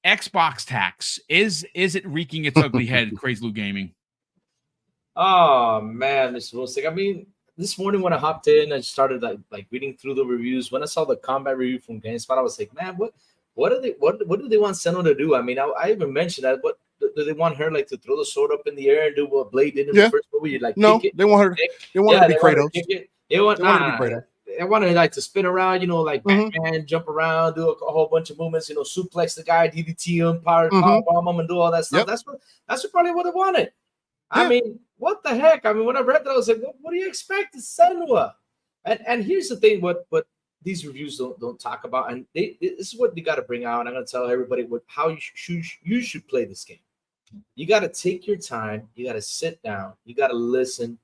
Xbox tax, is it wreaking its ugly head, Crazy Lou Gaming? Oh man, Mr. Wilson. I mean, this morning when I hopped in, I started like reading through the reviews. When I saw the combat review from GameSpot, I was like, man, what do they want Senua to do? I mean, I even mentioned that. What do they want her like to throw the sword up in the air and do what Blade did in the first movie? Like kick it? They want her. They want her to be Kratos. Kick it. They want her to be Kratos. They want her like to spin around, like Batman, jump around, do a whole bunch of movements, suplex the guy, DDT him, power bomb him, and do all that stuff. Yep. That's probably what they wanted. I mean, what the heck? I mean, when I read that, I was like, what do you expect? It's Senua. And here's the thing, what these reviews don't talk about, and this is what they got to bring out. And I'm going to tell everybody how you should play this game. You got to take your time. You got to sit down. You got to listen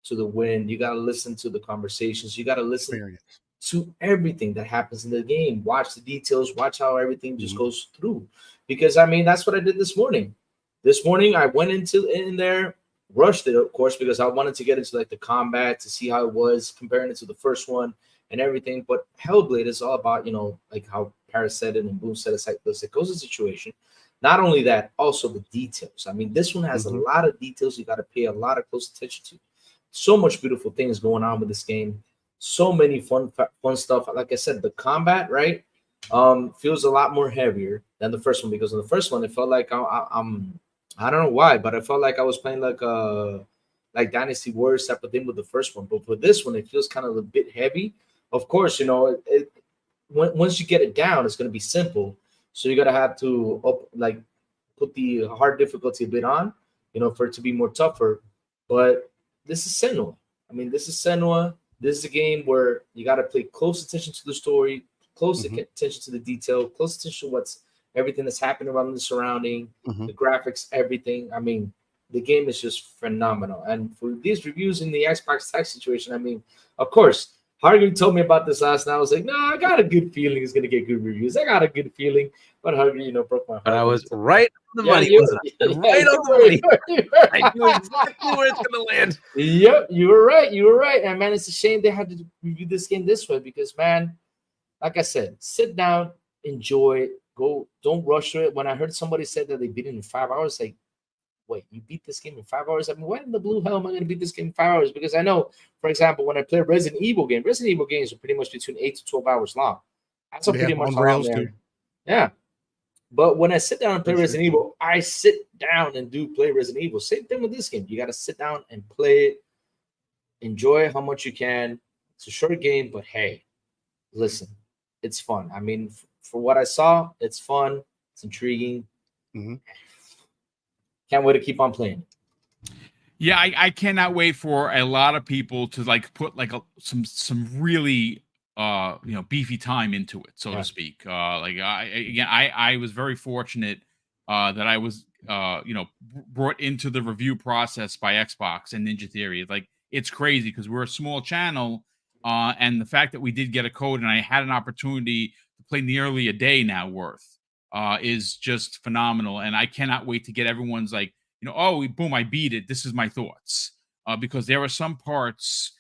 to the wind. You got to listen to the conversations. You got to listen to everything that happens in the game. Watch the details. Watch how everything just goes through. Because, I mean, that's what I did this morning. This morning, I went in there, rushed it, of course, because I wanted to get into like the combat to see how it was, comparing it to the first one and everything. But Hellblade is all about, like how Paris said it and Boom said it's like the psychosis situation. Not only that, also the details. I mean, this one has a lot of details you got to pay a lot of close attention to. So much beautiful things going on with this game. So many fun stuff. Like I said, the combat, right, feels a lot more heavier than the first one, because in the first one, it felt like I don't know why, but I felt like I was playing like Dynasty Warriors type of thing with the first one. But for this one, it feels kind of a bit heavy. Of course, once you get it down, it's going to be simple. So you got to have to put the hard difficulty a bit on, for it to be more tougher. But this is Senua. I mean, this is Senua. This is a game where you got to pay close attention to the story, close attention to the detail, close attention to everything that's happening around the surrounding, the graphics, everything. I mean, the game is just phenomenal. And for these reviews in the Xbox tax situation, I mean, of course, Harvey told me about this last night. I was like, no, I got a good feeling it's going to get good reviews. I got a good feeling. But Harvey, broke my heart. But I was right on the money. Right on the money. I knew exactly where it's going to land. Yep, you were right. You were right. And, man, it's a shame they had to review this game this way because, man, like I said, sit down, enjoy it. Go, don't rush through it. When I heard somebody said that they beat it in 5 hours, like, wait, you beat this game in 5 hours? I mean, why in the blue hell am I going to beat this game in 5 hours? Because I know, for example, when I play Resident Evil games are pretty much between 8 to 12 hours long. That's pretty much long there. Yeah. But when I sit down and play Resident Evil, I sit down and play Resident Evil. Same thing with this game. You got to sit down and play it. Enjoy how much you can. It's a short game, but hey, listen, it's fun. I mean, for what I saw, it's fun. It's intriguing. Can't wait to keep on playing. Yeah, I cannot wait for a lot of people to put some really beefy time into it, so to speak. I was very fortunate that I was brought into the review process by Xbox and Ninja Theory. It's crazy because we're a small channel, and the fact that we did get a code and I had an opportunity to play nearly a day now worth is just phenomenal. And I cannot wait to get everyone's boom, I beat it. This is my thoughts. Because there are some parts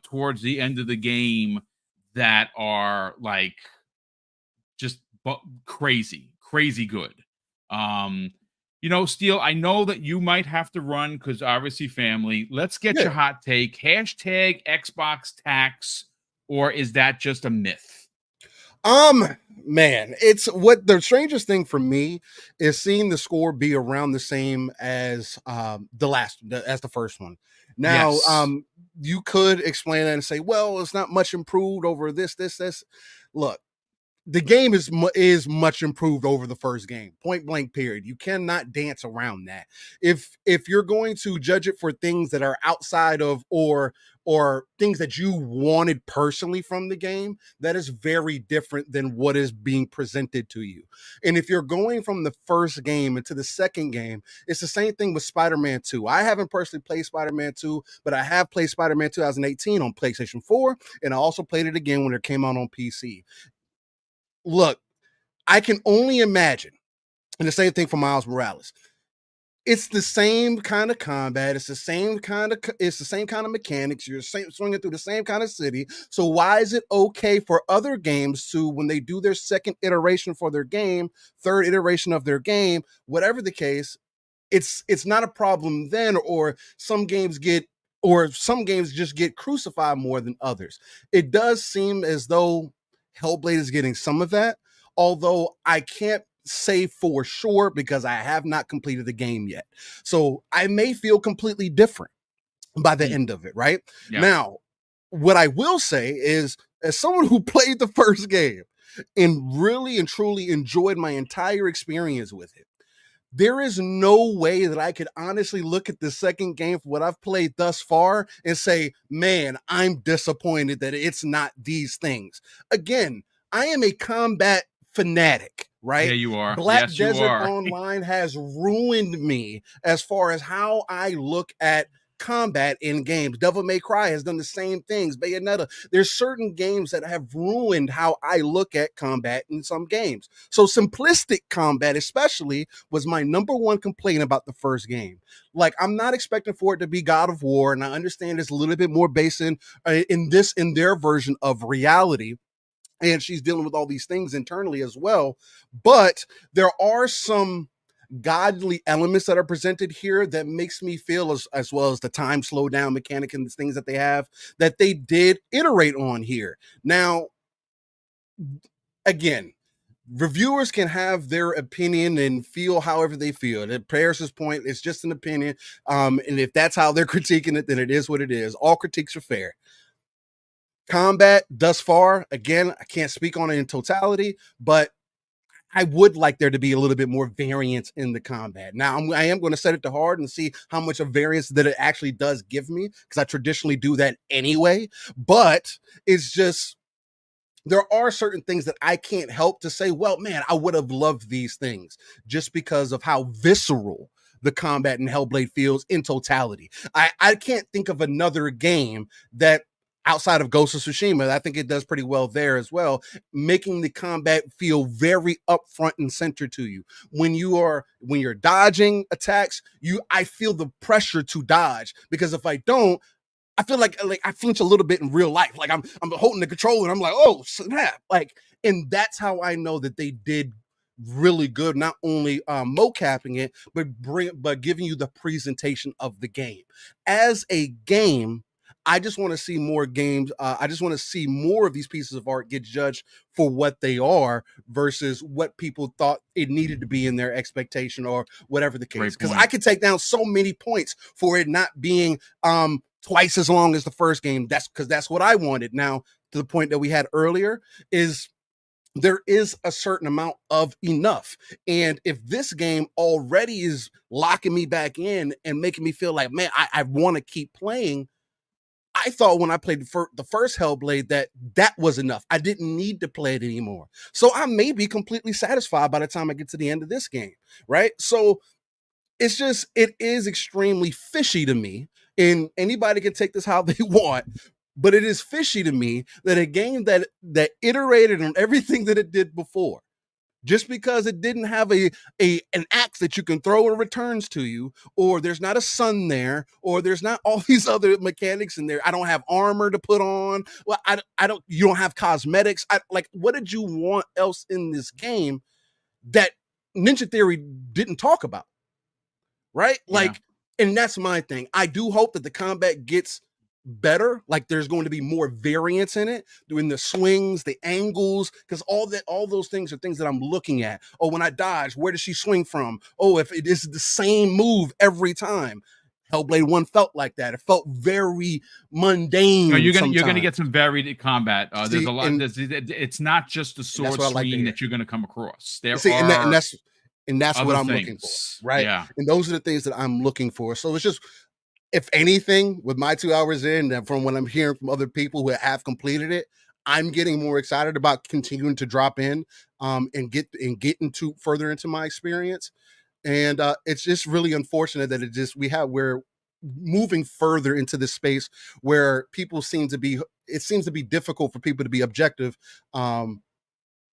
towards the end of the game that are just crazy good. Steel, I know that you might have to run because obviously family. Let's get your hot take. Hashtag Xbox tax, or is that just a myth? Man, it's what the strangest thing for me is seeing the score be around the same as the first one. Now, you could explain that and say, well, it's not much improved over this. Look, the game is much improved over the first game, point blank period. You cannot dance around that. If you're going to judge it for things that are outside of or things that you wanted personally from the game, that is very different than what is being presented to you. And if you're going from the first game into the second game, it's the same thing with Spider-Man 2. I haven't personally played Spider-Man 2, but I have played Spider-Man 2018 on PlayStation 4, and I also played it again when it came out on PC. Look, I can only imagine, and the same thing for Miles Morales. it's the same kind of combat. It's the same kind of mechanics. You're swinging through the same kind of city. So why is it okay for other games to, when they do their second iteration for their game, third iteration of their game, whatever the case, it's not a problem then, or some games just get crucified more than others. It does seem as though Hellblade is getting some of that, although I can't say for sure because I have not completed the game yet. So I may feel completely different by the end of it, right? Yeah. Now, what I will say is, as someone who played the first game and really and truly enjoyed my entire experience with it, there is no way that I could honestly look at the second game for what I've played thus far and say, man, I'm disappointed that it's not these things. Again, I am a combat fanatic, right? Yeah, you are. Black Desert Online has ruined me as far as how I look at combat in games. Devil May Cry has done the same things. Bayonetta. There's certain games that have ruined how I look at combat in some games. So simplistic combat especially was my number one complaint about the first game. Like, I'm not expecting for it to be God of War, and I understand it's a little bit more based in their version of reality. And she's dealing with all these things internally as well. But there are some godly elements that are presented here that makes me feel, as well as the time slowdown mechanic and the things that they have, that they did iterate on here. Now, again, reviewers can have their opinion and feel however they feel. At Paris's point, it's just an opinion. And if that's how they're critiquing it, then it is what it is. All critiques are fair. Combat thus far, again, I can't speak on it in totality, but I would like there to be a little bit more variance in the combat. Now, I am going to set it to hard and see how much of variance that it actually does give me, because I traditionally do that anyway. But it's just, there are certain things that I can't help to say, well, man, I would have loved these things, just because of how visceral the combat in Hellblade feels in totality. I can't think of another game that, outside of Ghost of Tsushima, I think it does pretty well there as well, making the combat feel very upfront and center to you. When you're dodging attacks, I feel the pressure to dodge, because if I don't, I feel like I flinch a little bit in real life. Like I'm holding the controller and I'm like, oh snap! Like, and that's how I know that they did really good, not only mocapping it, but giving you the presentation of the game. As a game, I just want to see more games. I just want to see more of these pieces of art get judged for what they are versus what people thought it needed to be in their expectation or whatever the case. Because I could take down so many points for it not being twice as long as the first game. That's what I wanted. Now, to the point that we had earlier, is there is a certain amount of enough. And if this game already is locking me back in and making me feel like, man, I want to keep playing, I thought when I played the first Hellblade that was enough. I didn't need to play it anymore. So I may be completely satisfied by the time I get to the end of this game, right? So it is extremely fishy to me, and anybody can take this how they want, but it is fishy to me that a game that iterated on everything that it did before, just because it didn't have an axe that you can throw and returns to you, or there's not a sun there, or there's not all these other mechanics in there. I don't have armor to put on. Well, you don't have cosmetics. What did you want else in this game that Ninja Theory didn't talk about? Right? Yeah. And that's my thing. I do hope that the combat gets better, like there's going to be more variance in it, doing the swings, the angles, because all those things are things that I'm looking at. Oh, when I dodge, where does she swing from? Oh, if it is the same move every time. Hellblade 1 felt like that. It felt very mundane. You're gonna get some varied combat. There's a lot. It's not just the sword swinging that you're gonna come across. And that's what I'm looking for, right? Yeah. And those are the things that I'm looking for. So it's just, if anything, with my 2 hours in, and from what I'm hearing from other people who have completed it, I'm getting more excited about continuing to drop in and get into further into my experience. And it's just really unfortunate that we're moving further into this space where it seems to be difficult for people to be objective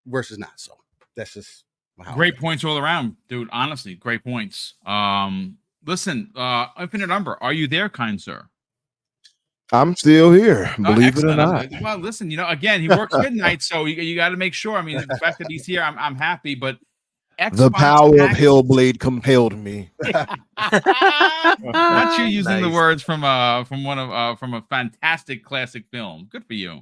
versus not. So that's just great points all around, dude. Honestly, great points. Listen, Infinite Umber, are you there, kind sir? I'm still here, believe it or not. Well, listen, again, he works midnight, so you got to make sure. I mean, the fact that he's here, I'm happy. But the power of Hellblade compelled me. Not you using the words from a fantastic classic film. Good for you.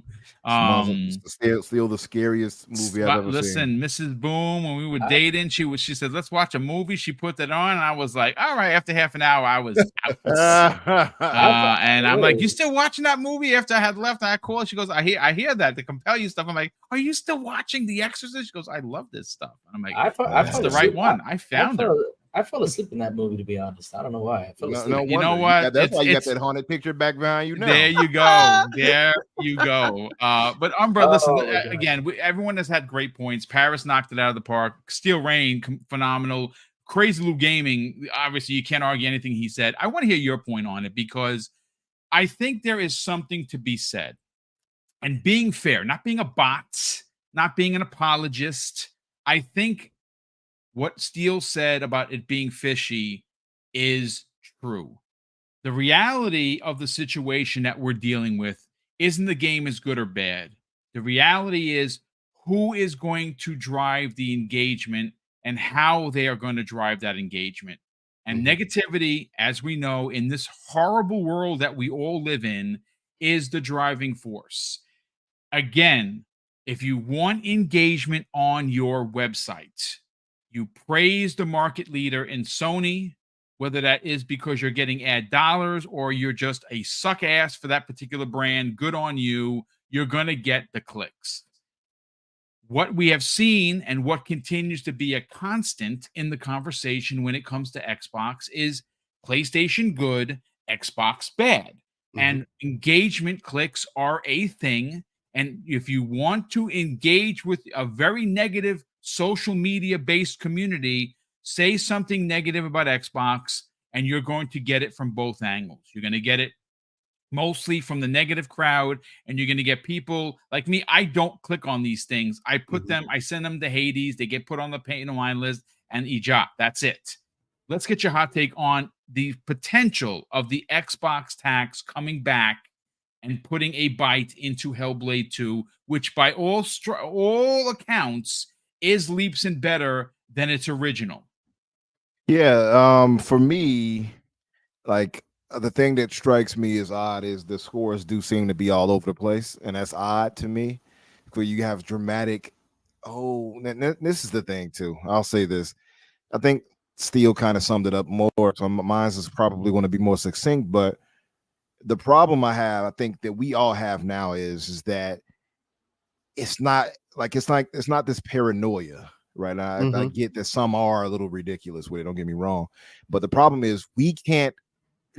Still the scariest movie I've ever seen. Listen, Mrs. Boom, when we were dating, she said, "Let's watch a movie." She put that on, and I was like, "All right." After half an hour, I was out. And I'm like, "You still watching that movie?" After I had left, and I called. She goes, "I hear that to compel you stuff." I'm like, "Are you still watching The Exorcist?" She goes, "I love this stuff." And I'm like, "That's the right one." I found her. I fell asleep in that movie, to be honest. I don't know why. I fell asleep. You know what? That's why you got that haunted picture back behind you now. There you go. There you go. But Umbra, listen, again, everyone has had great points. Paris knocked it out of the park. Steel Rain, phenomenal. Crazy Lou Gaming, obviously, you can't argue anything he said. I want to hear your point on it because I think there is something to be said. And being fair, not being a bot, not being an apologist, I think what Steele said about it being fishy is true. The reality of the situation that we're dealing with isn't the game is good or bad. The reality is who is going to drive the engagement and how they are going to drive that engagement. And negativity, as we know, in this horrible world that we all live in, is the driving force. Again, if you want engagement on your website, you praise the market leader in Sony, whether that is because you're getting ad dollars or you're just a suck ass for that particular brand. Good on you. You're going to get the clicks. What we have seen and what continues to be a constant in the conversation when it comes to Xbox is PlayStation good, Xbox bad. And engagement clicks are a thing. And if you want to engage with a very negative social media based community, say something negative about Xbox and you're going to get it from both angles. You're going to get it mostly from the negative crowd, and you're going to get people like me. I don't click on these things. I put them, I send them to Hades. They get put on the pay and wine list and ejop. That's it. Let's get your hot take on the potential of the Xbox tax coming back and putting a bite into Hellblade 2, which by all accounts is leaps and better than its original. Yeah, for me, like the thing that strikes me as odd is the scores do seem to be all over the place, and that's odd to me. Where you have dramatic. Oh, this is the thing too. I'll say this. I think Steele kind of summed it up more. So mine is probably going to be more succinct, but the problem I have, I think that we all have now is that it's not this paranoia, right? I get that some are a little ridiculous with it. Don't get me wrong, but the problem is we can't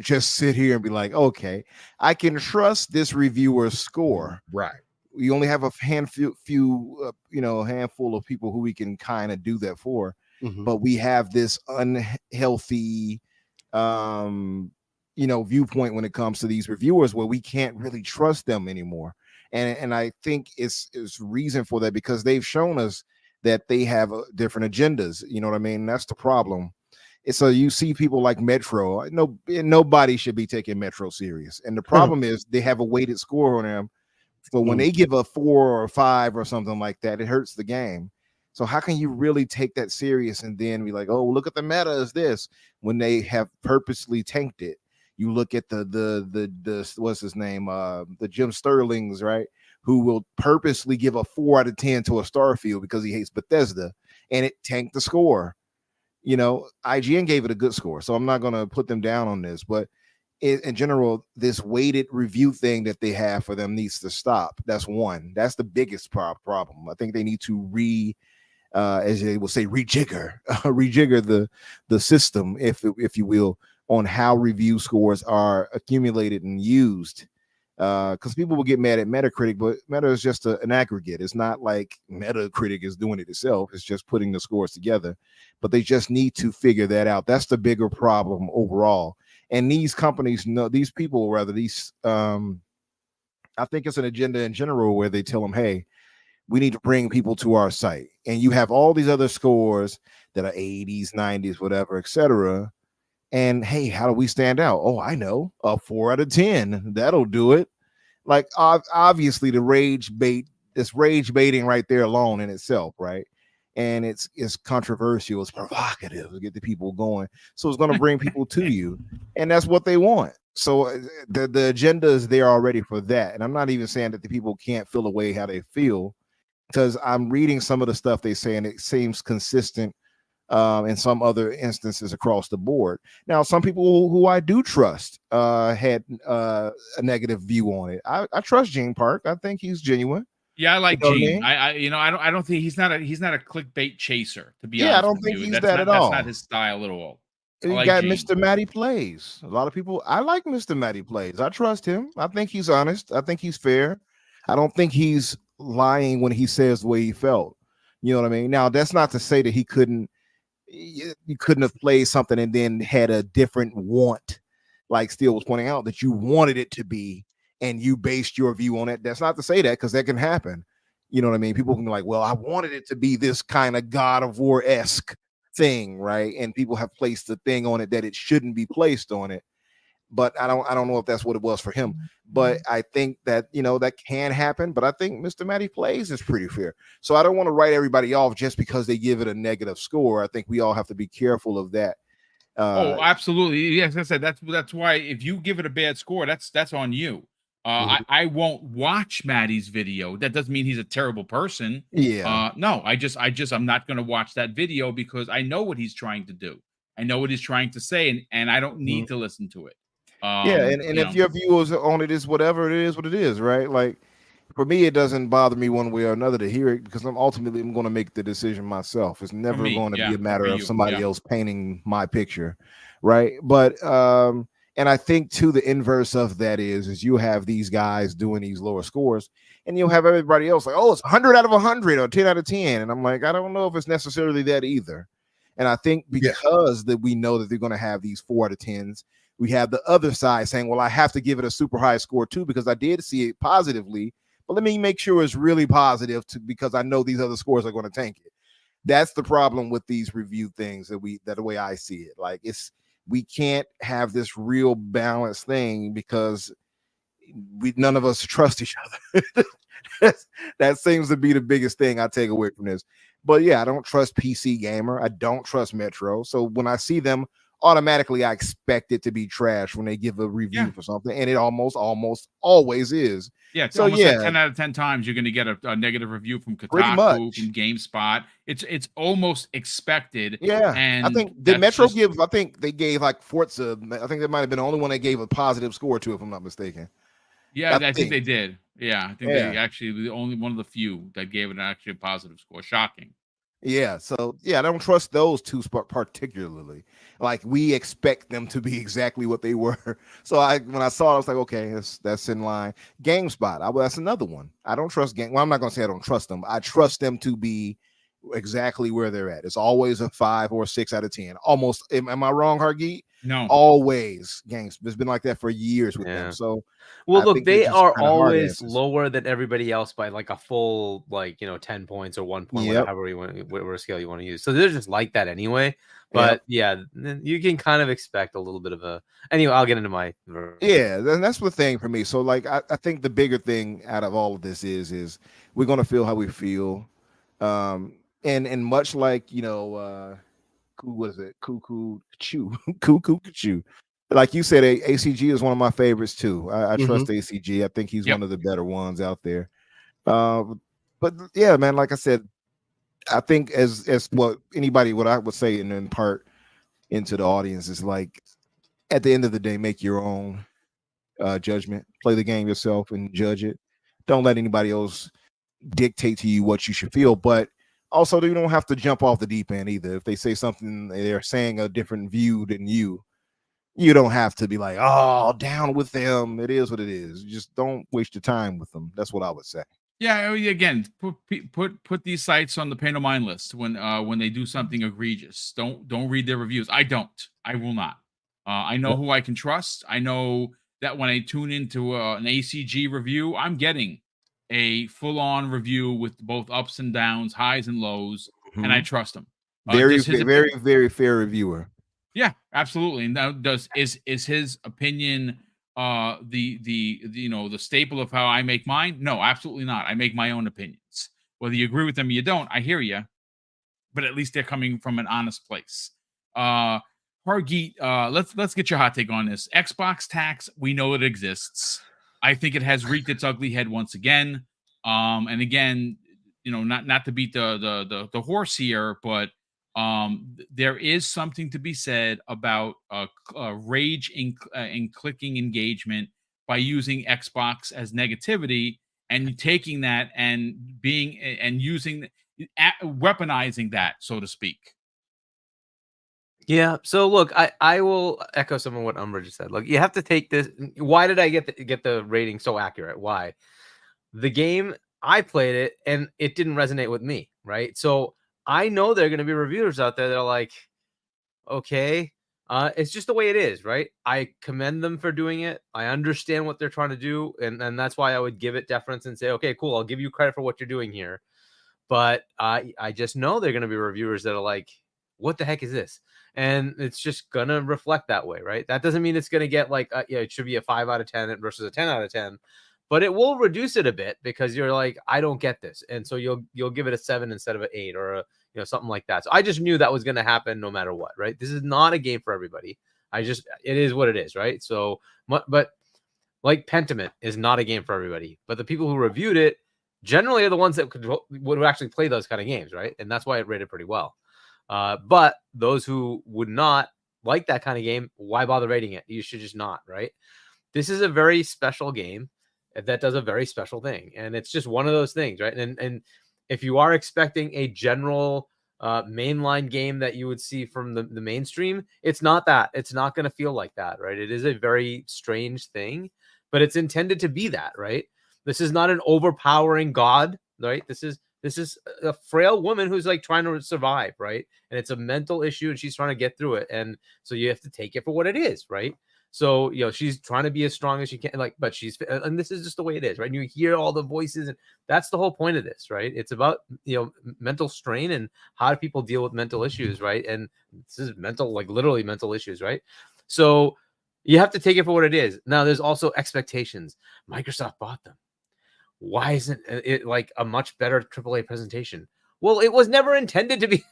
just sit here and be like, okay, I can trust this reviewer's score. Right. We only have a handful of people who we can kind of do that for, but we have this unhealthy, viewpoint when it comes to these reviewers where we can't really trust them anymore. And I think it's reason for that because they've shown us that they have different agendas. You know what I mean? That's the problem. So you see people like Metro. Nobody should be taking Metro serious. And the problem is they have a weighted score on them. So when they give a 4 or 5 or something like that, it hurts the game. So how can you really take that serious and then be like, oh, look at the meta is this when they have purposely tanked it? You look at the what's his name, the Jim Sterlings, right? Who will purposely give a 4 out of 10 to a Starfield because he hates Bethesda, and it tanked the score. IGN gave it a good score, so I'm not going to put them down on this, but in general, this weighted review thing that they have for them needs to stop. That's one. That's the biggest problem. I think they need to as they will say, rejigger the system, if you will, on how review scores are accumulated and used. Because people will get mad at Metacritic, but Meta is just an aggregate. It's not like Metacritic is doing it itself. It's just putting the scores together. But they just need to figure that out. That's the bigger problem overall. And these companies know, these people, rather, I think it's an agenda in general where they tell them, hey, we need to bring people to our site. And you have all these other scores that are 80s, 90s, whatever, etc. And hey, how do we stand out? Oh, I know, a 4 out of 10. That'll do it. Like obviously this rage baiting right there alone in itself, right? And it's controversial, it's provocative to get the people going. So it's going to bring people to you, and that's what they want. So the agenda is there already for that. And I'm not even saying that the people can't feel the way how they feel, because I'm reading some of the stuff they say, and it seems consistent in some other instances across the board. Now, some people who I do trust had a negative view on it. I trust Gene Park. I think he's genuine. Yeah, I like You know what I Gene. mean? I don't think he's not a clickbait chaser, to be Yeah, I honest don't with think you. he's that at That's all. not his style at all. I You like got Gene. Mr. Matty Plays. A lot of people, I like Mr. Matty Plays. I trust him. I think he's honest. I think he's fair. I don't think he's lying when he says the way he felt. You know what I mean? Now, that's not to say that you couldn't have played something and then had a different want, like Steele was pointing out, that you wanted it to be and you based your view on it. That's not to say that, because that can happen. You know what I mean? People can be like, well, I wanted it to be this kind of God of War-esque thing, right? And people have placed the thing on it that it shouldn't be placed on it. But I don't know if that's what it was for him. But I think that, that can happen. But I think Mr. Matty Plays is pretty fair. So I don't want to write everybody off just because they give it a negative score. I think we all have to be careful of that. Oh, absolutely. Yes, I said that's why if you give it a bad score, that's on you. I won't watch Maddie's video. That doesn't mean he's a terrible person. Yeah. No, I'm not going to watch that video because I know what he's trying to do. I know what he's trying to say, and I don't need to listen to it. Yeah, and if your views on it is whatever it is, what it is, right? Like for me, it doesn't bother me one way or another to hear it, because I'm going to make the decision myself. It's never going to be a matter of somebody else painting my picture, right? But and I think too, the inverse of that is you have these guys doing these lower scores, and you'll have everybody else like, oh, it's 100 out of 100 or 10 out of 10, and I'm like, I don't know if it's necessarily that either. And I think because that we know that they're going to have these 4 out of 10s, we have the other side saying, well, I have to give it a super high score too, because I did see it positively, but let me make sure it's really positive because I know these other scores are going to tank it. That's the problem with these review things that the way I see it. Like we can't have this real balanced thing because none of us trust each other. That seems to be the biggest thing I take away from this. But yeah, I don't trust PC Gamer. I don't trust Metro. So when I see them, automatically I expect it to be trash when they give a review for something, and it almost always is. Yeah, so almost like 10 out of 10 times you're going to get a negative review from Kotaku, from GameSpot. It's almost expected. Yeah, and I think did Metro give? I think they gave like Forza. I think that might have been the only one that gave a positive score to, if I'm not mistaken. Yeah, I think they did. Yeah, I think they actually were the only one of the few that gave it actually a positive score. Shocking. Yeah, so I don't trust those two particularly. Like we expect them to be exactly what they were. So when I saw it, I was like, okay, that's in line. GameSpot, that's another one. I don't trust Well, I'm not gonna say I don't trust them. I trust them to be exactly where they're at. It's always a 5 or 6 out of 10. Almost. Am I wrong, Hargeet? No. Always Games. It's been like that for years with them. So look, they are always lower than everybody else by like a full 10 points or 1 point, whatever scale you want to use. So they're just like that anyway. But you can kind of expect a little bit of a. Anyway, I'll get into my. Yeah, and that's the thing for me. So like I think the bigger thing out of all of this is we're gonna feel how we feel. And much like what is it? Cuckoo Kachu. Like you said, ACG is one of my favorites too. I trust ACG. I think he's one of the better ones out there. But yeah, man, like I said, I think as what I would say and in part into the audience is like, at the end of the day, make your own judgment. Play the game yourself and judge it. Don't let anybody else dictate to you what you should feel. But also, you don't have to jump off the deep end either. If they say something, they're saying a different view than you don't have to be like, oh, down with them. It is what it is. Just don't waste your time with them. That's what I would say. Yeah, again, put these sites on the pain of mind list when they do something egregious. Don't read their reviews. I will not. I know who I can trust. I know that when I tune into an ACG review, I'm getting a full-on review with both ups and downs, highs and lows, and I trust him. Very fair reviewer. Yeah, absolutely. And now is his opinion the staple of how I make mine? No, absolutely not. I make my own opinions. Whether you agree with them or you don't, I hear you. But at least they're coming from an honest place. Hargeet, let's get your hot take on this. Xbox tax, we know it exists. I think it has reared its ugly head once again. And again, not to beat the horse here, but there is something to be said about rage in clicking engagement by using Xbox as negativity and taking that and using weaponizing that, so to speak. Yeah. So look, I will echo some of what Umbra just said. Look, you have to take this. Why did I get the rating so accurate? Why? The game, I played it and it didn't resonate with me, right? So I know there are going to be reviewers out there that are like, okay, it's just the way it is, right? I commend them for doing it. I understand what they're trying to do, and that's why I would give it deference and say, okay, cool, I'll give you credit for what you're doing here. But I just know they're going to be reviewers that are like, what the heck is this? And it's just going to reflect that way, right? That doesn't mean it's going to get like, it should be a 5 out of 10 versus a 10 out of 10, but it will reduce it a bit because you're like, I don't get this. And so you'll give it a 7 instead of an 8 or something like that. So I just knew that was going to happen no matter what, right? This is not a game for everybody. It is what it is, right? So, but like Pentiment is not a game for everybody, but the people who reviewed it generally are the ones that would actually play those kind of games, right? And that's why it rated pretty well. But those who would not like that kind of game, why bother rating it? You should just not, right? This is a very special game that does a very special thing, and it's just one of those things, right? And if you are expecting a general mainline game that you would see from the mainstream, it's not that. It's not going to feel like that, right? It is a very strange thing, but it's intended to be that, right? This is not an overpowering god, right? This is a frail woman who's like trying to survive, right? And it's a mental issue and she's trying to get through it. And so you have to take it for what it is, right? So, she's trying to be as strong as she can, but and this is just the way it is, right? And you hear all the voices, and that's the whole point of this, right? It's about, mental strain and how do people deal with mental issues, right? And this is literally mental issues, right? So you have to take it for what it is. Now, there's also expectations. Microsoft bought them. Why isn't it like a much better AAA presentation? Well, it was never intended to be.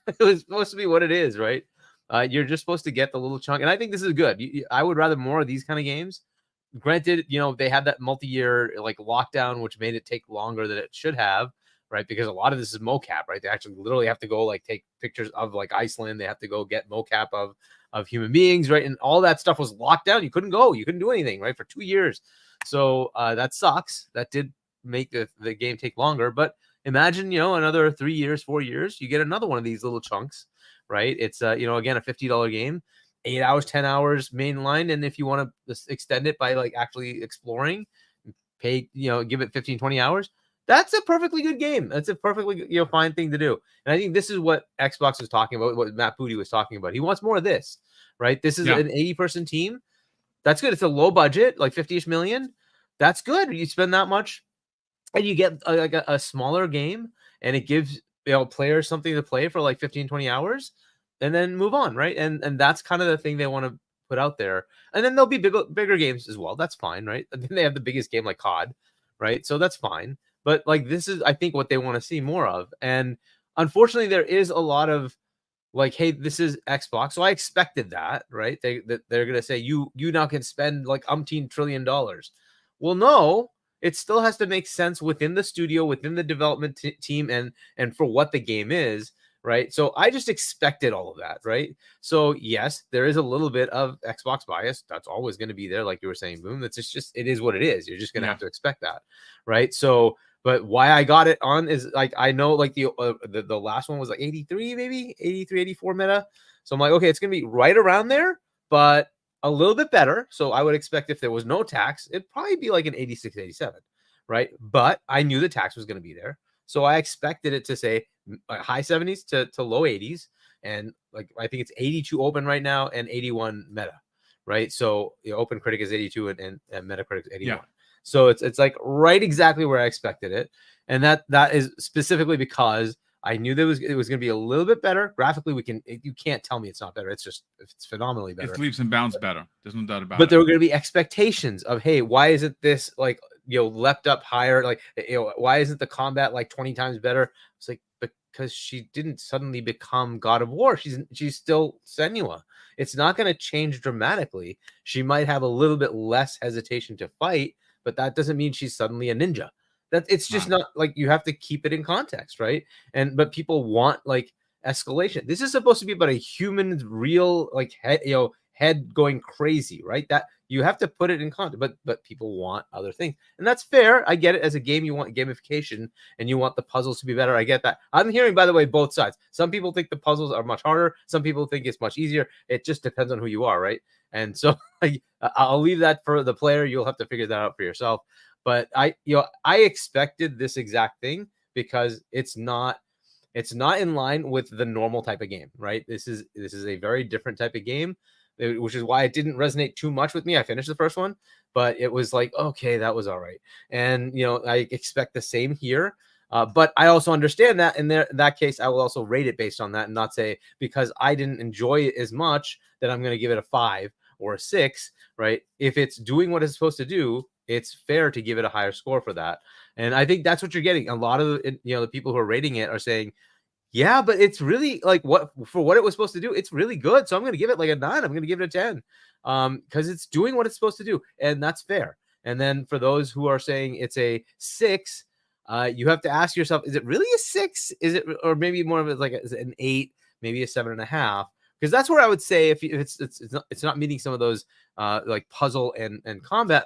It was supposed to be what it is, right? You're just supposed to get the little chunk, and I think this is good. I would rather more of these kind of games. Granted, they had that multi-year lockdown, which made it take longer than it should have, right? Because a lot of this is mocap, right? They actually literally have to go take pictures of Iceland. They have to go get mocap of human beings, right? And all that stuff was locked down. You couldn't go. You couldn't do anything, right? For 2 years. So that sucks. That did make the game take longer. But imagine, another 3 years, 4 years, you get another one of these little chunks, right? It's, again, a $50 game, 8 hours, 10 hours mainline. And if you want to extend it by actually exploring, pay, give it 15, 20 hours. That's a perfectly good game. That's a perfectly, fine thing to do. And I think this is what Xbox was talking about, what Matt Booty was talking about. He wants more of this, right? This is an 80-person team. That's good. It's a low budget, like 50-ish million. That's good. You spend that much and you get a smaller game, and it gives players something to play for 15, 20 hours and then move on, right? And that's kind of the thing they want to put out there. And then there'll be bigger games as well. That's fine, right? And then they have the biggest game like COD, right? So that's fine. But this is, I think, what they want to see more of. And unfortunately, there is a lot of hey, this is Xbox. So I expected that, right? They're going to say, you now can spend umpteen $1 trillion. Well, no, it still has to make sense within the studio, within the development team, and for what the game is, right? So I just expected all of that, right? So yes, there is a little bit of Xbox bias. That's always going to be there, like you were saying, Boom. That's just it is what it is. You're just going to have to expect that, right? So, but why I got it on is I know the last one was 83, maybe 83, 84 meta. So I'm like, okay, it's going to be right around there, but a little bit better. So I would expect if there was no tax, it'd probably be an 86, 87, right? But I knew the tax was going to be there. So I expected it to say high 70s to low 80s. And I think it's 82 open right now and 81 meta, right? So the open critic is 82 and Metacritic is 81. Yeah. So it's right exactly where I expected it. And that is specifically because I knew it was going to be a little bit better graphically. You can't tell me it's not better. It's phenomenally better. It's leaps and bounds better. There's no doubt about it. But there were going to be expectations of, hey, why isn't this like, leapt up higher? Like, why isn't the combat like 20 times better? It's like, because she didn't suddenly become God of War. She's still Senua. It's not going to change dramatically. She might have a little bit less hesitation to fight, but that doesn't mean she's suddenly a ninja. It's just not like, you have to keep it in context, right? But people want like escalation. This is supposed to be about a human, real like head going crazy, right? That you have to put it in context, but people want other things, and that's fair. I get it. As a game, you want gamification and you want the puzzles to be better. I get that. I'm hearing, by the way, both sides. Some people think the puzzles are much harder. Some people think it's much easier. It just depends on who you are, right? And so I'll leave that for the player. You'll have to figure that out for yourself. But I expected this exact thing because it's not in line with the normal type of game, right? This is a very different type of game, which is why it didn't resonate too much with me. I finished the first one, but it was like, okay, that was all right. And, I expect the same here. But I also understand that in that case, I will also rate it based on that and not say because I didn't enjoy it as much that I'm going to give it a 5 or a 6, right? If it's doing what it's supposed to do, it's fair to give it a higher score for that. And I think that's what you're getting. A lot of the people who are rating it are saying, yeah, but it's really like what it was supposed to do. It's really good. So I'm going to give it like a 9. I'm going to give it a 10 because it's doing what it's supposed to do. And that's fair. And then for those who are saying it's a 6, you have to ask yourself, is it really a 6? Is it, or maybe more of it like an 8, maybe a 7.5? Because that's where I would say if it's not meeting some of those like puzzle and combat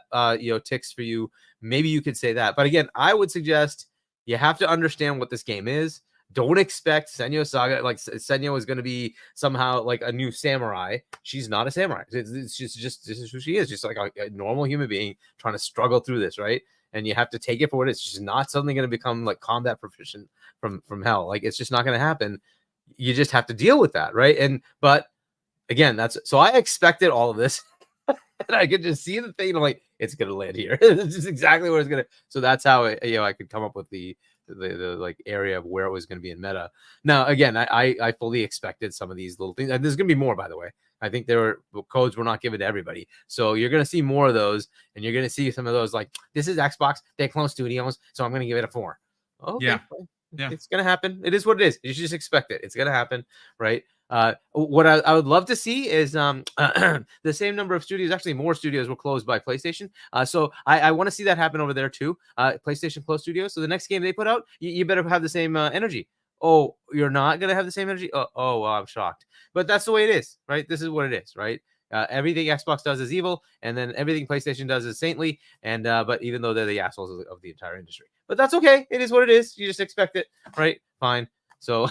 ticks for you, maybe you could say that. But again, I would suggest you have to understand what this game is. Don't expect Senua Saga, like Senua is going to be somehow like a new samurai. She's not a samurai. It's just this is who she is, just like a normal human being trying to struggle through this, right? And you have to take it for what it is. She's not suddenly going to become like combat proficient from hell. Like it's just not going to happen. You just have to deal with that, right? But again, so I expected all of this, and I could just see the thing. And I'm like, it's gonna land here. It's just exactly where it's gonna. So that's how I could come up with the like area of where it was going to be in meta. Now, again, I fully expected some of these little things. And there's going to be more, by the way. I think codes were not given to everybody. So you're going to see more of those, and you're going to see some of those like, this is Xbox, they clone studios, so I'm going to give it a 4. Okay. Yeah. It's going to happen. It is what it is. You should just expect it. It's going to happen, right? What I would love to see is the same number of studios, actually more studios were closed by PlayStation. So I want to see that happen over there too. PlayStation closed studios. So the next game they put out, you better have the same energy. Oh, you're not going to have the same energy? Oh, well, I'm shocked. But that's the way it is, right? This is what it is, right? Everything Xbox does is evil, and then everything PlayStation does is saintly. And but even though they're the assholes of the entire industry, but that's okay. It is what it is. You just expect it, right? Fine. So